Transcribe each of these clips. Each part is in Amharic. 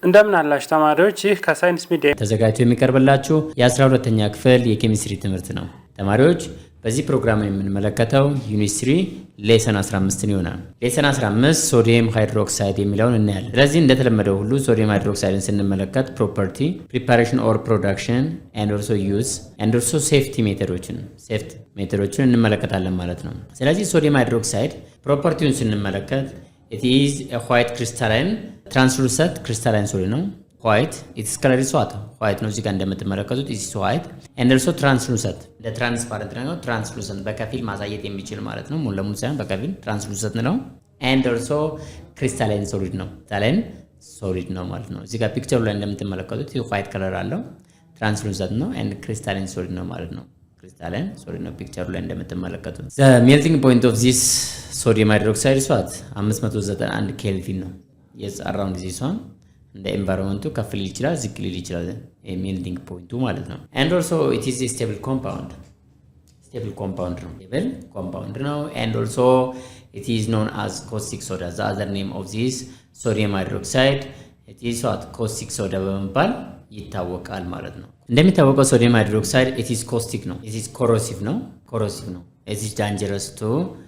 እንደምን አላችሁ ተማሪዎች፣ ይህ ከሳይንስ ሚዲያ ተዘጋጅቶ የሚቀርብላችሁ የ12ኛ ክፍል የኬሚስትሪ ትምህርት ነው። ተማሪዎች በዚህ ፕሮግራም የምንመለከተው ዩኒት 3 ሌሰን 15 ይሆናል። ሌሰን 15 ሶዲየም ሃይድሮክሳይድ የሚለውን እናያለን። ስለዚህ እንደተለመደው ሁሉ ሶዲየም ሃይድሮክሳይድን ስንመለከት ፕሮፐርቲ፣ ፕሪፓሬሽን ኦር ፕሮዳክሽን ኤንድ ኦልሶ ዩዝ ኤንድ ኦልሶ ሴፍቲ ሜተዶችን እንመለከታለን ማለት ነው። ስለዚህ ሶዲየም ሃይድሮክሳይድ ፕሮፐርቲውን ስንመለከት it is a white crystalline translucent crystalline solid ነው። white its color is white ነው። እዚህ ጋር እንደምትመለከቱት is white and also translucent the transparent ነው። translucent በከፊል ማሳየት የሚችል ማለት ነው። ሙሉ ለሙሉ ሳይሆን በከፊል translucent ነው። and also crystalline solid ነው። crystalline solid ነው ማለት ነው። እዚህ ጋር ፒክቸሩ ላይ እንደምትመለከቱት white color አለው translucent ነው and crystalline solid ነው ማለት ነው። crystalline solid ነው ፒክቸሩ ላይ እንደምትመለከቱት። the melting point of this sodium hydroxide is what 591 ኬልቪን ነው። yes around this one እንደ ኤንቫይሮንመንቱ ከፍ ሊል ይችላል ዝቅ ሊል ይችላል ሜልቲንግ ፖይንቱ ማለት ነው። and also it is a stable compound ነው። stable compound ነው and also it is known as caustic soda. the other name of this sodium hydroxide it is what caustic soda በመባል ይታወቃል ማለት ነው። እንደሚታወቀው ሶዲየም ሃይድሮክሳይድ it is caustic ነው። it is corrosive ነው። it is dangerous to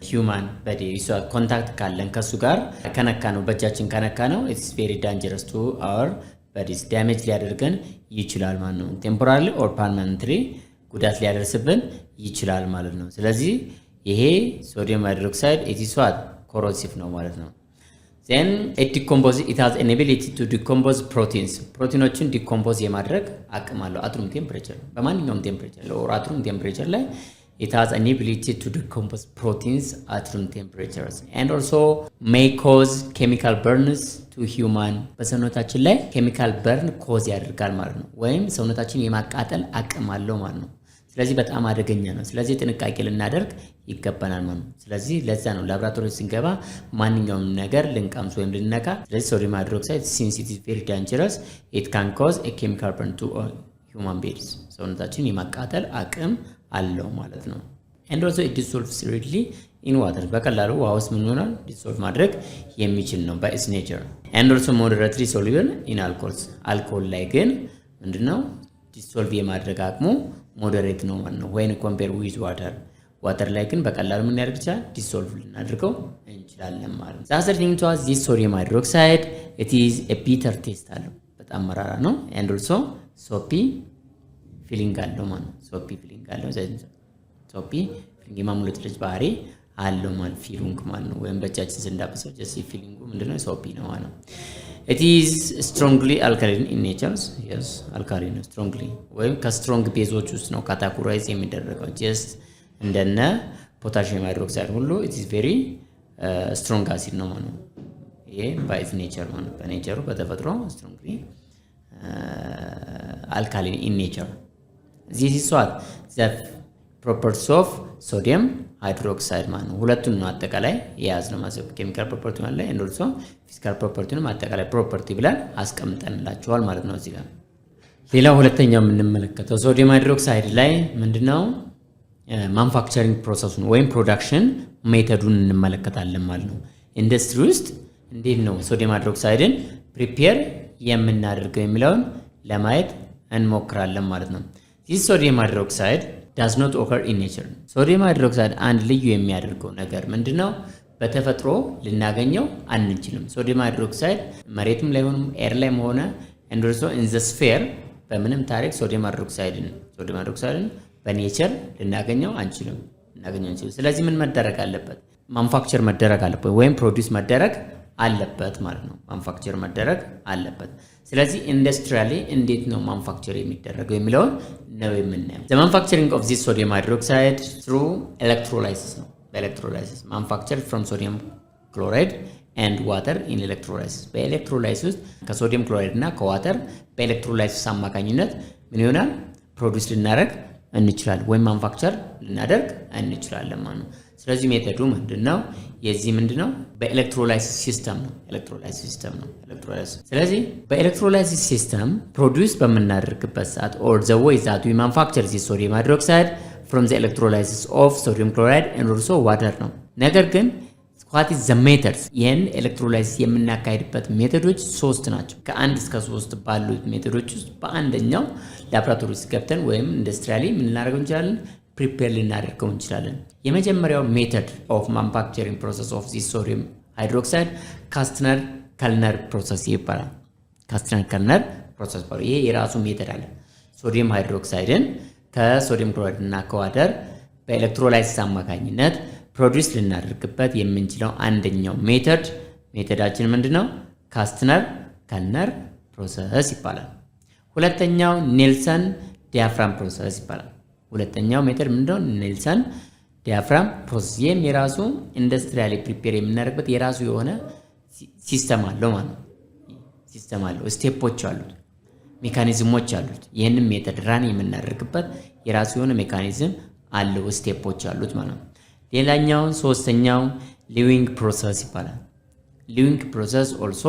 human body. so ኮንታክት ካለን ከሱ ጋር ከነካ ነው በእጃችን ከነካ ነው it is very dangerous to our bodies. ዳሜጅ ሊያደርገን ይችላል ማለት ነው። temporarily or permanently ጉዳት ሊያደርስብን ይችላል ማለት ነው። ስለዚህ ይሄ ሶዲየም ሃይድሮክሳይድ it is what corrosive ነው ማለት ነው። then it has an ability to decompose proteins. ፕሮቲኖችን ዲኮምፖዝ የማድረግ አቅም አለው at room temperature በማንኛውም ቴምፕሬቸር or at room temperature ላይ it has an ability to decompose proteins at room temperatures and also may cause chemical burns to human. በሰውነታችን ላይ ኬሚካል በርን ኮዝ ያደርጋል ማለት ነው። ወይም ሰውነታችን የማቃጠል አቅም አለው ማለት ነው። ስለዚህ በጣም አደገኛ ነው። ስለዚህ ጥንቃቄ ልናደርግ ይገባናል ማለት ነው። ስለዚህ ለዛ ነው ላብራቶሪ ስንገባ ማንኛውም ነገር ልንቀምስ ወይም ልንነካ። ስለዚህ ሶዲየም ሃይድሮክሳይድ since it is very dangerous it can cause a chemical burn to human bodies. ሰውነታችን የማቃጠል አቅም አለው ማለት ነው። and also it dissolves readily in water. በቀላሉ ውሃ ውስጥ ምን ይሆናል ዲሶልቭ ማድረግ የሚችል ነው by its nature. and also moderately soluble in alcohols. አልኮል ላይ ግን ምንድነው ዲሶልቭ የማድረግ አቅሙ ሞዴሬት ነው ማለት ነው when compare with water ላይ ግን በቀላሉ ምን ያደርግ ይችላል ዲሶልቭ ልናደርገው እንችላለን ማለት ነው። the other thing to us this sodium hydroxide it is a bitter taste አለው በጣም መራራ ነው and also soapy feeling አለው ማለት ነው። soapy feeling አለው soapy feeling የማሙለት ልጅ ባህሪ አለው ማለት ፊሊንግ ማለት ነው። ወይም በእጃችን ስንዳብሰው just feeling ምንድነው soapy ነው ማለት ነው። it is strongly alkaline in nature. yes alkaline ነው strongly ወይም ከስትሮንግ ቤዞች ውስጥ ነው ካታጎራይዝ የሚደረገው just እንደነ ፖታሺየም ሃይድሮክሳይድ ሁሉ it is very strong acid ነው ማለት ነው። ይሄ by its nature ማለት በኔቸሩ በተፈጥሮ strongly alkaline in nature. this is what the properties of sodium hydroxide ማለት ነው። ሁለቱን ነው አጠቃላይ የያዝነው ማለት ነው። ኬሚካል ፕሮፐርቲ ማለት ላይ and also physical property ነው አጠቃላይ ፕሮፐርቲ ብለን አስቀምጠንላችኋል ማለት ነው። እዚህ ጋር ሌላው ሁለተኛው የምንመለከተው ሶዲየም ሃይድሮክሳይድ ላይ ምንድነው ማኑፋክቸሪንግ ፕሮሰሱን ወይም ፕሮዳክሽን ሜተዱን እንመለከታለን ማለት ነው። ኢንዱስትሪ ውስጥ እንዴት ነው ሶዲየም ሃይድሮክሳይድን ፕሪፔር የምናደርገው የሚለውን ለማየት እንሞክራለን ማለት ነው። this sodium hydroxide does not occur in nature. ሶዲየም ሃይድሮክሳይድ አንድ ልዩ የሚያደርገው ነገር ምንድነው በተፈጥሮ ልናገኘው አንችልም። ሶዲየም ሃይድሮክሳይድ መሬትም ላይ ሆነ ኤር ላይ ሆነ and also in the sphere በምንም ታሪክ ሶዲየም ሃይድሮክሳይድን በኔቸር ልናገኘው አንችልም። ስለዚህ ምን መደረግ አለበት ማኑፋክቸር መደረግ አለበት ወይም ፕሮዲዩስ መደረግ አለበት ማለት ነው። ማኑፋክቸር መደረግ አለበት። ስለዚህ ኢንዱስትሪያሊ እንዴት ነው ማኑፋክቸር የሚደረገው የሚለውን ነው የምናየው። the manufacturing of this sodium hydroxide through electrolysis ነው። በኤሌክትሮላይሲስ manufactured from sodium chloride and water in electrolysis በኤሌክትሮላይሲስ ውስጥ ከሶዲየም ክሎራይድ እና ከዋተር በኤሌክትሮላይሲስ አማካኝነት ምን ይሆናል ፕሮዲዩስ ልናደርግ እንችላለን ወይም ማኑፋክቸር ልናደርግ እንችላለን ማለት ነው። ስለዚህ ሜተዱ ምንድነው የዚህ ምንድነው በኤሌክትሮላይሲስ ሲስተም ነው። ስለዚህ በኤሌክትሮላይሲስ ሲስተም ፕሮዲዩስ በመናደርግበት ሰዓት or the way that we manufacture this sodium hydroxide from the electrolysis of sodium chloride and also water ነው። ነገር ግን what is the methods? ይህን ኤሌክትሮላይሲስ የምናካሄድበት ሜቶዶች 3 ናቸው። ከ1 እስከ 3 ባሉት ሜቶዶች ውስጥ በአንደኛው ላቦራቶሪ ውስጥ ገብተን ወይም ኢንዱስትሪያሊ ምን ልናደርገው እንችላለን? ፕሪፔር ልናደርገው እንችላለን። የመጀመሪያው ሜተድ ኦፍ ማኑፋክቸሪንግ ፕሮሰስ ኦፍ ዚስ ሶዲየም ሃይድሮክሳይድ ካስትነር ከልነር ፕሮሰስ ይባላል። ካስትነር ከልነር ፕሮሰስ ይባላል። ይሄ የራሱ ሜተድ አለ። ሶዲየም ሃይድሮክሳይድን ከሶዲየም ክሎራይድ እና ከዋተር በኤሌክትሮላይሲስ አማካኝነት ፕሮዲውስ ልናደርግበት የምንችለው አንደኛው ሜተዳችን ምንድነው? ካስትነር ከልነር ፕሮሰስ ይባላል። ሁለተኛው ኔልሰን ዲያፍራም ፕሮሰስ ይባላል። ሁለተኛው ሜተድ ምንድነው? ኔልሰን ዲያፍራም ፕሮሰስ። ይህም የራሱ ኢንዱስትሪያሊ ፕሪፔር የምናደርግበት የራሱ የሆነ ሲስተም አለው ማለት ነው። ሲስተም አለው፣ ስቴፖች አሉት፣ ሜካኒዝሞች አሉት። ይህንን ሜተድ ራን የምናደርግበት የራሱ የሆነ ሜካኒዝም አለው፣ ስቴፖች አሉት ማለት ነው። ሌላኛው ሶስተኛው ሊዊንግ ፕሮሰስ ይባላል። ሊዊንግ ፕሮሰስ ኦልሶ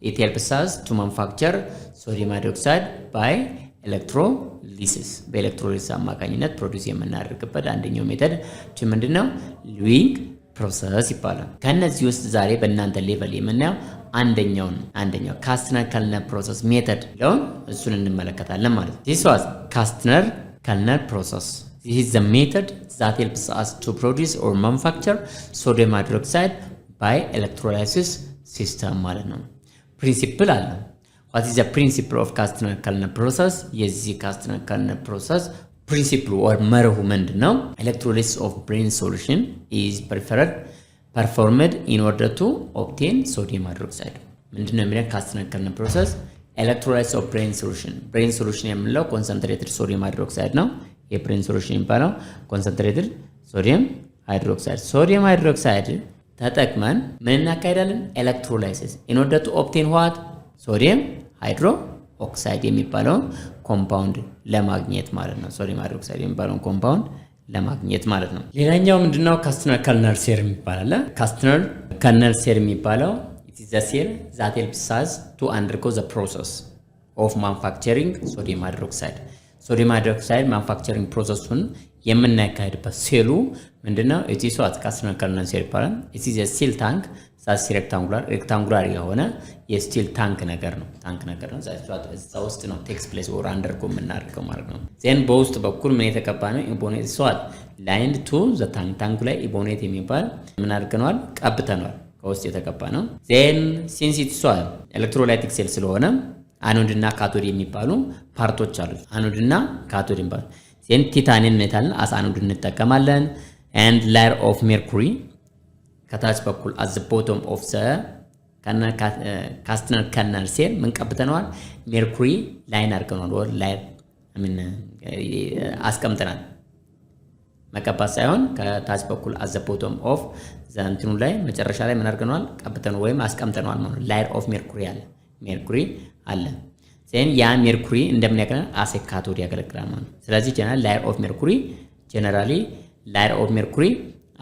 ኢት ሄልፕስ አስ ቱ ማኑፋክቸር ሶዲየም ሃይድሮክሳይድ ባይ ኤሌክትሮሊሲስ። በኤሌክትሮሊሲስ አማካኝነት ፕሮዲውስ የምናደርግበት አንደኛው ሜተድ ምንድነው? ሊዊንግ ፕሮሰስ ይባላል። ከነዚህ ውስጥ ዛሬ በእናንተ ሌቨል የምናየው አንደኛው ካስትነር ከልነር ፕሮሰስ ሜተድ ለውን እሱን እንመለከታለን ማለት ነው። this was ካስትነር ከልነር ፕሮሰስ. this is the method that helps us to produce or manufacture sodium hydroxide by electrolysis system ማለት ነው። ፕሪንሲፕል አለ። what is the principle of ካስትነር ከልነር ፕሮሰስ? የዚህ ካስትነር ከልነር ፕሮሰስ ፕሪንሲፕሉ or መርሁ ምንድነው? electrolysis of brine solution is performed in order to obtain sodium hydroxide. ምንድነው የሚለው ካስትነር ከልነር ፕሮሰስ electrolysis of brine solution የምንለው concentrated sodium hydroxide ነው። የብሬን ሶሉሽን የሚባለው ኮንሰንትሬትድ ሶዲየም ሃይድሮክሳይድ ተጠቅመን ምን እናካሄዳለን? ኤሌክትሮላይሲስ in order to obtain what? ሶዲየም ሃይድሮክሳይድ የሚባለውን ኮምፓውንድ ለማግኘት ማለት ነው። ሶዲየም ሃይድሮክሳይድ የሚባለውን ኮምፓውንድ ለማግኘት ማለት ነው። ሌላኛው ምንድነው? ካስትነር ከልነር ሴረም ይባላል። ካስትነር ከልነር ሴረም የሚባለው it is the cell that helps us to undergo the process of manufacturing sodium hydroxide. ሶዲየም ሃይድሮክሳይድ ማኑፋክቸሪንግ ፕሮሰሱን የምናካሄድበት ሴሉ ምንድነው? it is what? ካስትነር ከልነር ሴል ይባላል። it is a steel tank that's rectangular የሆነ የስቲል ታንክ ነገር ነው። እዛ ውስጥ ነው ቴክስ ፕሌስ ኦር አንደርጎ የምናደርገው ማለት ነው። ዜን በውስጥ በኩል ምን የተቀባ ነው? ኢቦኔት ስዋት ላይንድ ቱ ዘ ታንክ ላይ ኢቦኔት የሚባል ምን አድርገናል? ቀብተናል። ከውስጥ የተቀባ ነው። ዜን ሲንስ ኢት ስዋት ኤሌክትሮላይቲክ ሴል ስለሆነ አኖድ እና ካቶድ የሚባሉ ፓርቶች አሉት። አኖድ እና ካቶድ የሚባሉ ዜን ቲታኒየም ሜታልን አስ አኖድ እንጠቀማለን። and layer of mercury ከታች በኩል at the bottom of the ካስትነር ከልነር ሴል ምን ቀብተናል? ሜርኩሪ ላይን አድርገናል። ወር ላይን አስቀምጠናል። መቀባት ሳይሆን ከታች በኩል at the bottom of the እንትኑ ላይ መጨረሻ ላይ ምን አድርገናል? ቀብተናል ወይም አስቀምጠናል ማለት ነው። ላየር ኦፍ ሜርኩሪ አለ። ዜን ያ ሜርኩሪ እንደምን ያገለግላል? አስ ካቶድ ያገለግላል ማለት ነው። ስለዚህ ጀነራሊ ላየር ኦፍ ሜርኩሪ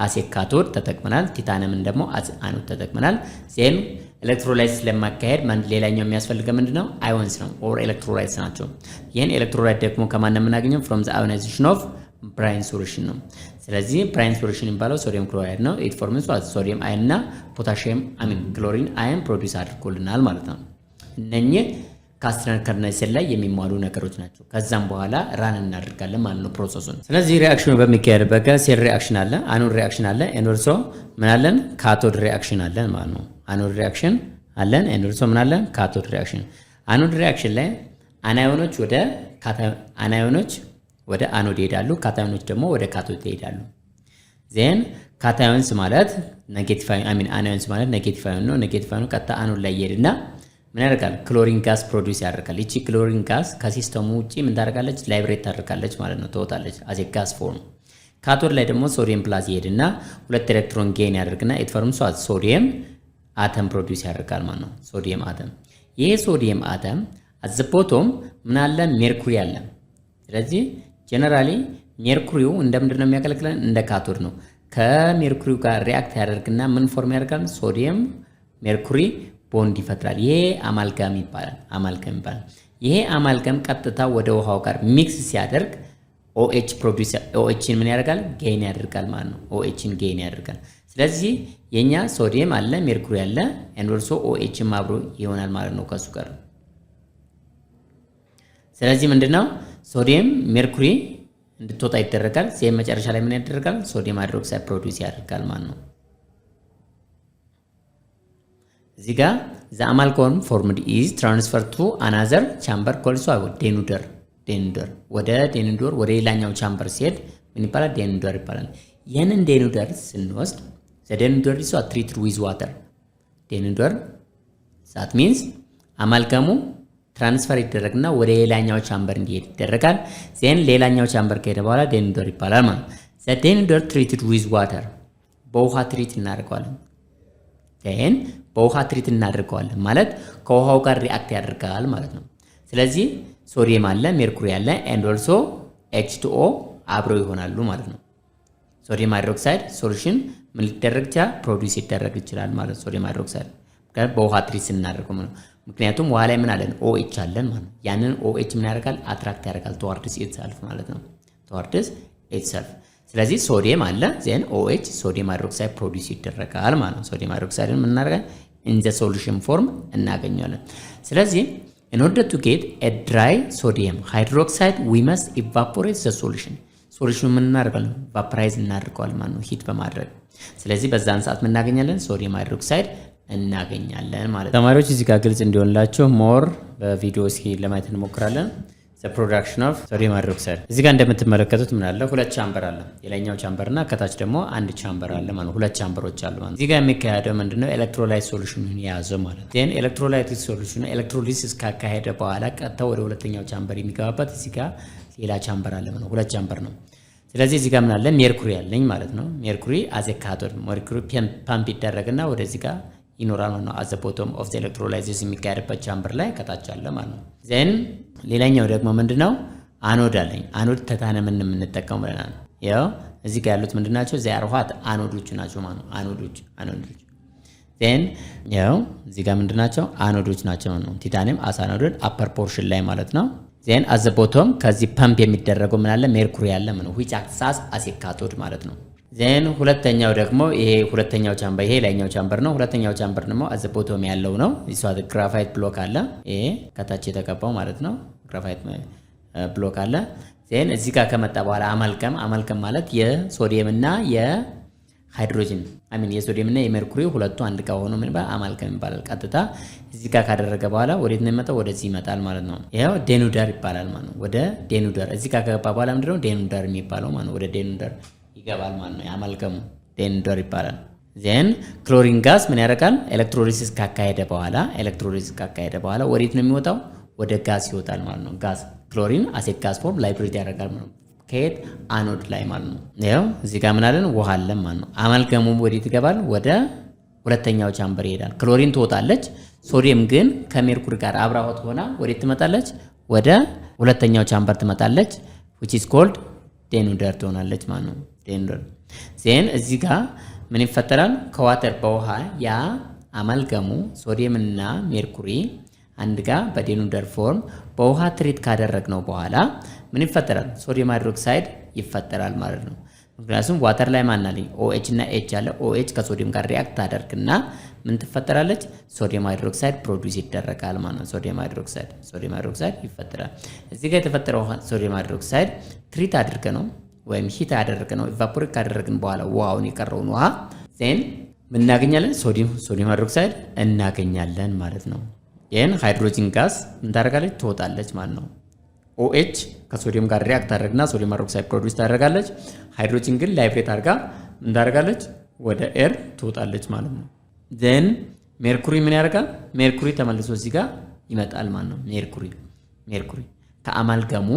አስ ካቶድ ተጠቅመናል። ቲታኒየምን ደግሞ አስ አኖድ ተጠቅመናል። ዜን ኤሌክትሮላይትስ ለማካሄድ ሌላኛው የሚያስፈልገው ምንድነው? አዮንስ ነው ኦር ኤሌክትሮላይትስ ናቸው። ይሄን ኤሌክትሮላይት ደግሞ ከማን ነው የምናገኘው? from the ionization of brine solution ነው። ስለዚህ ብራይን ሶሉሽን የሚባለው ሶዲየም ክሎራይድ ነው። ኢት ፎርምስ ሶዲየም አየን እና ፖታሺየም ክሎሪን አየን ፕሮዲውስ አድርጎልናል ማለት ነው። እነኚህ ካስትነር ከልነር ሴል ላይ የሚሟሉ ነገሮች ናቸው። ከዛም በኋላ ራን እናደርጋለን ማለት ነው ፕሮሰሱን። ስለዚህ ሪአክሽኑ በሚካሄድበት ሴል ሪአክሽን አለ፣ አኖድ ሪአክሽን አለ፣ ኤንዶርሶ ምን አለን? ካቶድ ሪአክሽን አለን ማለት ነው። አኖድ ሪአክሽን አለን፣ ኤንዶርሶ ምን አለን? ካቶድ ሪአክሽን። አኖድ ሪአክሽን ላይ አናዮኖች ወደ አኖድ ይሄዳሉ፣ ካታዮኖች ደግሞ ወደ ካቶድ ይሄዳሉ። ዜን ካታዮንስ ማለት ኔጌቲቭ አናዮንስ ማለት ኔጌቲቭ አዮን ነው። ኔጌቲቭ አዮን ቀጥታ አኖድ ላይ ይሄድና ምን ያደርጋል? ክሎሪን ጋስ ፕሮዲውስ ያደርጋል። እቺ ክሎሪን ጋስ ከሲስተሙ ውጪ ምን ታደርጋለች? ላይብሬት ታደርጋለች ማለት ነው፣ ትወጣለች አዜ ጋስ ፎርም። ካቶድ ላይ ደግሞ ሶዲየም ፕላስ ይሄድና ሁለት ኤሌክትሮን ጌን ያደርግና ኢት ፎርምስ ሶዲየም አተም ፕሮዲውስ ያደርጋል ማለት ነው። ሶዲየም አተም። ይሄ ሶዲየም አተም አዝቦቶም ምን አለ? ሜርኩሪ አለ። ስለዚህ ጀነራሊ ሜርኩሪው እንደምንድነው የሚያገለግለን? እንደ ካቶድ ነው። ከሜርኩሪው ጋር ሪአክት ያደርግና ምን ፎርም ያደርጋል? ሶዲየም ሜርኩሪ ቦንድ ይፈጥራል። ይሄ አማልጋም ይባላል። ይሄ አማልጋም ቀጥታ ወደ ውሃው ጋር ሚክስ ሲያደርግ OH ፕሮዲዩስ OHን ምን ያደርጋል? ጌን ያደርጋል ማለት ነው። OHን ጌን ያደርጋል። ስለዚህ የኛ ሶዲየም አለ ሜርኩሪ አለ and also OH አብሮ ይሆናል ማለት ነው ከሱ ጋር ስለዚህ ምንድነው ሶዲየም ሜርኩሪ እንድትወጣ ይደረጋል ዜን መጨረሻ ላይ ምን ያደርጋል ሶዲየም ሃይድሮክሳይድ ፕሮዲዩስ ያደርጋል ማለት ነው እዚህ ጋር the amalgam formed is transferred to another chamber called denudor ወደ denudor ወደ ሌላኛው ቻምበር ሲሄድ ምን ይባላል denudor ይባላል ያንን denudor ስንወስድ the denudor is treated with water denudor that means አማልጋሙ ትራንስፈር ይደረግና ወደ ሌላኛው ቻምበር እንዲሄድ ይደረጋል ዜን ሌላኛው ቻምበር ከሄደ በኋላ denudor ይባላል ማለት the denudor treated with water በውሃ ትሪት እናደርገዋለን ዜን በውሃ ትሪት እናደርገዋለን ማለት ከውሃው ጋር ሪአክት ያደርጋል ማለት ነው ስለዚህ ሶዲየም አለ ሜርኩሪ አለ and also H2O አብረው ይሆናሉ ማለት ነው ሶዲየም ሃይድሮክሳይድ ሶሉሽን ምን ሊደረግቻ ፕሮዲዩስ ይደረግ ይችላል ማለት ሶዲየም ሃይድሮክሳይድ በውሃ ትሪት እናደርገው ማለት ምክንያቱም ውሃ ላይ ምን አለን OH አለን ማለት ያንን OH ምን ያደርጋል አትራክት ያደርጋል towards itself ማለት ነው towards itself ስለዚህ ሶዲየም አለ ዜን OH ሶዲየም ሃይድሮክሳይድ ፕሮዲዩስ ይደረጋል ማለት ነው ሶዲየም ሃይድሮክሳይድን ምን እናደርጋለን in the solution form እናገኛለን ስለዚህ in order to get a dry sodium hydroxide we must evaporate the solution ሶሉሽኑ ምን እናደርጋለን ቫፖራይዝ እናደርገዋለን ማለት ነው ሂት በማድረግ ስለዚህ በዛን ሰዓት ምን እናገኛለን ሶዲየም ሃይድሮክሳይድ እናገኛለን ማለት ነው ተማሪዎች እዚህ ጋር ግልጽ እንዲሆንላችሁ ሞር በቪዲዮ እስኪ ለማየት እንሞክራለን the production of sodium hydroxide እዚህ ጋር እንደምትመለከቱት ምን አለ ሁለት ቻምበር አለ የላይኛው ቻምበርና ከታች ደግሞ አንድ ቻምበር አለ ማለት ሁለት ቻምበሮች አሉ ማለት እዚህ ጋር የሚካሄደው ምንድነው ኤሌክትሮላይት ሶሉሽኑን የያዘ ማለት then ኤሌክትሮላይት ሶሉሽኑ ኤሌክትሮሊሲስ ካካሄደ በኋላ ቀጥታ ወደ ሁለተኛው ቻምበር የሚገባበት እዚህ ጋር ሌላ ቻምበር አለ ማለት ሁለት ቻምበር ነው ስለዚህ እዚህ ጋር ምን አለ ሜርኩሪ አለኝ ማለት ነው ሜርኩሪ as a cathode ሜርኩሪ ፓምፕ ይደረግና ወደዚህ ጋር ይኖራል ማለት ነው at the bottom of the electrolysis የሚካሄድበት ቻምበር ላይ ከታች አለ ማለት ነው then ሌላኛው ደግሞ ምንድነው አኖድ አለኝ አኖድ ተታነምን የምንጠቀመው ብለናል ያው እዚህ ጋር ያሉት ምንድናቸው ዛርዋት አኖዶች ናቸው ማለት ነው አኖዶች then ያው እዚህ ጋር ምንድናቸው አኖዶች ናቸው ማለት ነው ቲታኒየም as anode upper portion ላይ ማለት ነው then at the bottom ከዚህ ፓምፕ የሚደረገው ምን አለ ሜርኩሪ አለ ማለት ነው which acts as a cathode ማለት ነው then ሁለተኛው ደግሞ ይሄ ሁለተኛው ቻምበር ይሄ ላይኛው ቻምበር ነው ሁለተኛው ቻምበር ደግሞ at the bottom ያለው ነው እሱ ግራፋይት ብሎክ አለ ይሄ ከታች የተቀባው ማለት ነው ግራፋይት ብሎክ አለ then እዚህ ጋር ከመጣ በኋላ አማልገም ማለት የሶዲየም እና የሃይድሮጅን የሶዲየም እና የሜርኩሪ ሁለቱ አንድ ጋር ሆኖ ምን አማልገም ይባላል ቀጥታ እዚህ ጋር ካደረገ በኋላ ወዴት ነው የሚመጣው ወደዚህ ይመጣል ማለት ነው ይሄው denudor ይባላል ማለት ነው ወደ denudor እዚህ ጋር ከገባ በኋላ ምንድነው denudor የሚባለው ማለት ነው ወደ denudor ይገባል ማለት ነው ያማልገሙ denudor ይባላል then ክሎሪን ጋዝ ምን ያደርጋል ኤሌክትሮሊሲስ ካካሄደ በኋላ ወዴት ነው የሚወጣው ወደ ጋዝ ይወጣል ማለት ነው ጋዝ ክሎሪን as a gas form ላይብሬት ያደርጋል ማለት ነው ከየት አኖድ ላይ ማለት ነው ያው እዚህ ጋር ምን አለን ውሃ አለ ማለት ነው አማልገሙ ወዴት ይገባል ወደ ሁለተኛው ቻምበር ይሄዳል ክሎሪን ትወጣለች ሶዲየም ግን ከሜርኩሪ ጋር አብራውት ሆና ወዴት ትመጣለች ወደ ሁለተኛው ቻምበር ትመጣለች which is called denudor ትሆናለች ማለት ነው denudor then እዚህ ጋር ምን ይፈጠራል ከዋተር በውሃ ያ አማልገሙ ሶዲየም እና ሜርኩሪ አንድ ጋር በdenudor ፎርም በውሃ ትሪት ካደረግነው በኋላ ምን ይፈጠራል ሶዲየም ሃይድሮክሳይድ ይፈጠራል ማለት ነው ምክንያቱም ዋተር ላይ ማናለኝ OH እና H አለ OH ከሶዲየም ጋር ሪአክት ታደርግና ምን ትፈጠራለች ሶዲየም ሃይድሮክሳይድ ፕሮዲዩስ ይደረጋል ማለት ነው ሶዲየም ሃይድሮክሳይድ ይፈጠራል እዚህ ጋር የተፈጠረው ሶዲየም ሃይድሮክሳይድ ትሪት አድርገነው ወይም ሂት አደረግነው ኢቫፖሬት ካደረግን በኋላ ውሃውን የቀረውን ውሃ then ምን እናገኛለን ሶዲየም ሃይድሮክሳይድ እናገኛለን ማለት ነው ይሄን ሃይድሮጂን ጋዝ ምን ታደርጋለች ትወጣለች ማለት ነው OH ከሶዲየም ጋር ሪአክት ታደርግና ሶዲየም ሃይድሮክሳይድ ፕሮዲዩስ ታደርጋለች ሃይድሮጂን ግን ላይብሬት አድርጋ ምን ታደርጋለች ወደ ኤር ትወጣለች ማለት ነው then ሜርኩሪ ምን ያደርጋል ሜርኩሪ ተመልሶ እዚህ ጋር ይመጣል ማለት ነው ሜርኩሪ ከአማልገሙ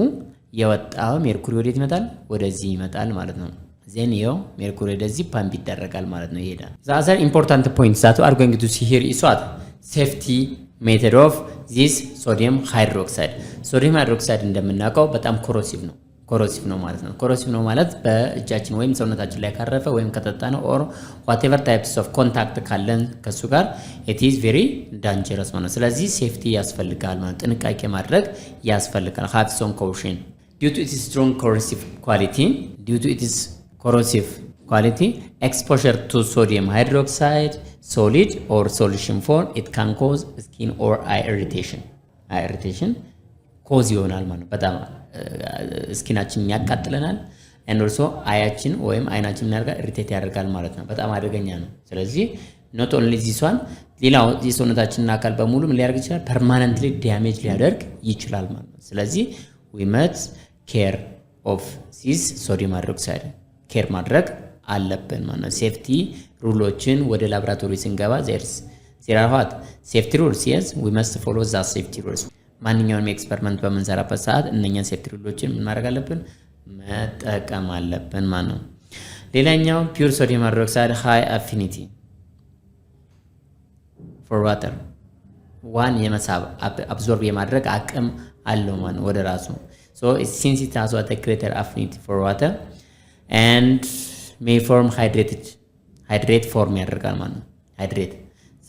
የወጣው ሜርኩሪ ወዴት ይመጣል ወደዚህ ይመጣል ማለት ነው then ይሄው ሜርኩሪ ወደዚህ ፓምፕ ይደረጋል ማለት ነው ይሄዳል the other important points that we are going to see here is what safety method of this sodium hydroxide እንደምናውቀው በጣም ኮሮሲቭ ነው ማለት ነው ኮሮሲቭ ነው ማለት በእጃችን ወይም ሰውነታችን ላይ ካረፈ ወይም ከጠጣ ነው or whatever types of contact ካለን ከሱ ጋር it is very dangerous ማለት ነው ስለዚህ ሴፍቲ ያስፈልጋል ማለት ጥንቃቄ ማድረግ ያስፈልጋል have some caution due to its strong corrosive quality quality exposure to sodium hydroxide solid or solution form it can cause skin or eye irritation cause ይሆናል ማለት በጣም ስኪናችን ያቃጥለናል and also አያችን ወይም አይናችን ያርጋል ኢሪቴት ያደርጋል ማለት ነው በጣም አደገኛ ነው ስለዚህ not only this one ሌላው የሰውነታችንን አካል በሙሉ ምን ሊያደርግ ይችላል permanently damage ሊያደርግ ይችላል ማለት ነው ስለዚህ we must care of this sodium hydroxide care ማድረግ አለብን ማለት ነው ሴፍቲ ሩሎችን ወደ ላብራቶሪ ስንገባ there are what safety rules yes we must follow the safety rules ማንኛውንም ኤክስፐሪመንት በመንሰራበት ሰዓት እነኛን ሴፍቲ ሩሎችን ምን ማድረግ አለብን መጠቀም አለብን ማለት ነው ሌላኛው pure sodium hydroxide high affinity for water one የመሳብ absorb የማድረግ አቅም አለው ማለት ነው ወደ ራሱ so since it has a greater affinity for water and may form hydrate form ያደርጋል ማለት ነው hydrate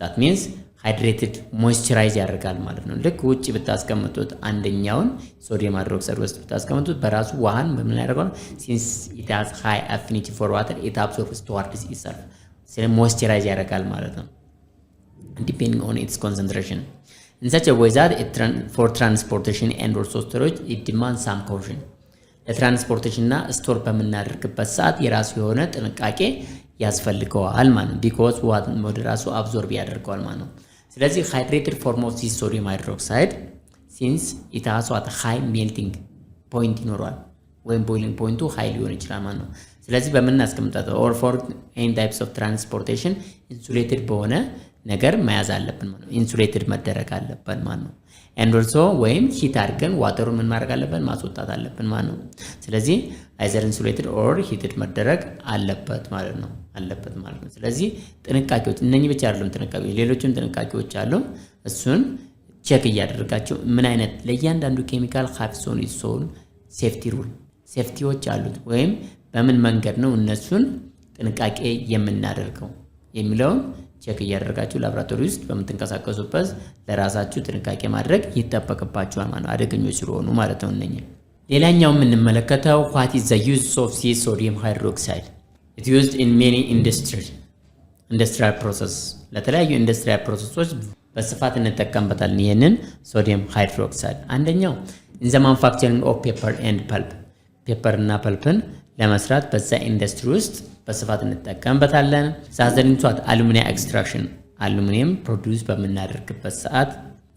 that means hydrated moisturize ያደርጋል ማለት ነው ልክ ውጪ ብታስቀምጡት አንደኛውን ሶዲየም ሃይድሮክሳይድ ውስጥ ብታስቀምጡት በራሱ ውሃን በምን ያደርጋል since it has high affinity for water it absorbs towards itself ስለዚህ moisturize ያደርጋል ማለት ነው depending on its concentration in such a way that for transportation and also storage it demands some caution ለትራንስፖርቴሽን እና ስቶር በመናደርግበት ሰዓት የራሱ የሆነ ጥንቃቄ ያስፈልገዋል ማለት ነው because what ወደ ራሱ absorb ያደርጋል ማለት ነው ስለዚህ hydrated form of this sodium hydroxide since it has a high melting point ይኖራል ወይም boiling point high ሊሆን ይችላል ማለት ነው ስለዚህ በመናስቀምጣው or for any types of transportation insulated በሆነ ነገር መያዝ አለብን ማለት ነው ኢንሱሌትድ መደረግ አለብን ማለት ነው and also ወይም ሂት አድርገን ዋተሩን ምን ማድረግ አለብን ማስወጣት አለብን ማለት ነው ስለዚህ either insulated or heated መደረግ አለበት ማለት ነው ስለዚህ ጥንቃቄዎች እነኚህ ብቻ አይደሉም ጥንቃቄዎች ሌሎችም ጥንቃቄዎች አሉ እሱን ቼክ እያደረጋችሁ ምን አይነት ለእያንዳንዱ ኬሚካል ሀፍሶን ይሶን ሴፍቲ ሩል ሴፍቲዎች አሉት ወይም በምን መንገድ ነው እነሱን ጥንቃቄ የምናደርገው የሚለውን ቼክ እያደረጋችሁ ላብራቶሪ ውስጥ በመተንቀሳቀሱበት ለራሳችሁ ጥንቃቄ ማድረግ ይተበከባችኋል ማለት አደገኞች ስለሆኑ ማለት ነው እነኚህ ሌላኛው የምንመለከተው what is the use of this sodium hydroxide it used in many industrial process ለተለያዩ ኢንዱስትሪያል ፕሮሰሶች በስፋት እንጠቀምበታለን ይሄንን ሶዲየም ሃይድሮክሳይድ አንደኛው in the manufacturing of paper and pulp ፔፐር እና ፐልፕን ለመስራት በዛ ኢንዱስትሪ ውስጥ በስፋት እንጠቀምበታለን ሳዘሪንቷት አሉሚኒየም ኤክስትራክሽን አሉሚኒየም ፕሮዲዩስ በመናደርግበት ሰዓት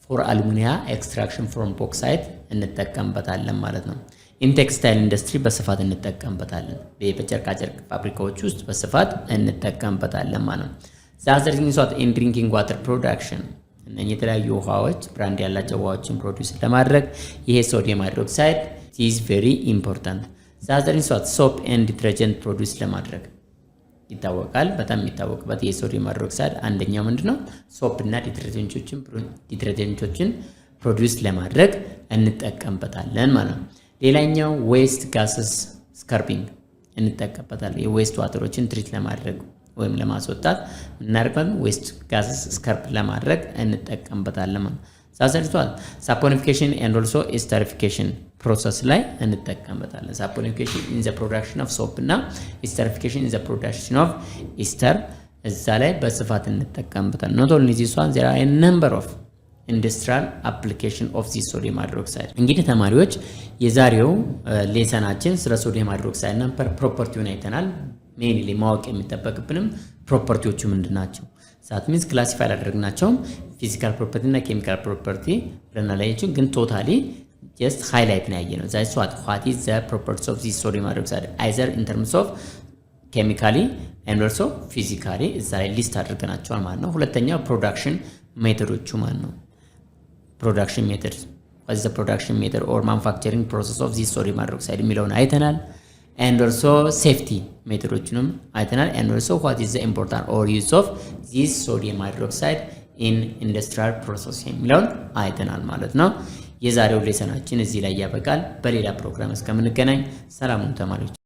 for አሉሚኒያ ኤክስትራክሽን from bauxite እንጠቀምበታለን ማለት ነው in textile industry በስፋት እንጠቀምበታለን በጨርቃ ጨርቅ ፋብሪካዎች ውስጥ በስፋት እንጠቀምበታለን ማለት ነው ሳዘሪንቷት in drinking water production እነኚህ የተለያዩ ውሃዎች ብራንድ ያላቸው ውሃዎችን ፕሮዲዩስ ለማድረግ ይሄ ሶዲየም ሃይድሮክሳይድ is very important ሳዘሪንቷት soap and detergent ፕሮዲዩስ ለማድረግ ይታወቃል በጣም የሚታወቅበት የሶዲየም ሃይድሮክሳይድ አንደኛው ምንድነው ሶፕ እና ዲተርጀንቶችን ፕሮዲዩስ ለማድረግ እንጠቀምበታለን ማለት ነው ሌላኛው ዌስት ጋስስ ስካርፒንግ እንጠቀምበታለን የዌስት ዋተሮችን ትሪት ለማድረግ ወይም ለማስወጣት እናርቀን ዌስት ጋስስ ስካርፕ ለማድረግ እንጠቀምበታለን ማለት ነው ሳዘሪቷል ሳፖኒፊኬሽን and also esterification process ላይ እንጠቀምበታለን ሳፖኒፊኬሽን in the production of soap እና esterification in the production of ester እዛ ላይ በስፋት እንጠቀምበታለን not only this one there are a number of industrial application of this sodium hydroxide እንግዲህ ተማሪዎች የዛሬው ሌሰናችን ስለ ሶዲየም ሃይድሮክሳይድ እና ፕሮፐርቲውን አይተናል ሜንሊ ማወቅ የሚጠበቅብንም ፕሮፐርቲዎቹ ምንድናቸው that means classify አደረግናቸው physical property እና chemical property ብለናላችሁ ግን ቶታሊ just highlight ነው ያየነው that's what is the properties of this sodium hydroxide either in terms of chemically and also physically እዛ ላይ ሊስት አድርገናቸዋል ማለት ነው ሁለተኛው ፕሮዳክሽን ሜተዶቹ ማለት ነው production method what is the production method or manufacturing process of this sodium hydroxide የሚለውን አይተናል and also safety ሜተዶቹንም አይተናል and also what is the important or use of this sodium hydroxide in industrial process የሚለውን አይተናል ማለት ነው የዛሬው ሌሰናችን እዚህ ላይ ያበቃል በሌላ ፕሮግራም እስከምንገናኝ ሰላም ሁኑ ተማሪዎች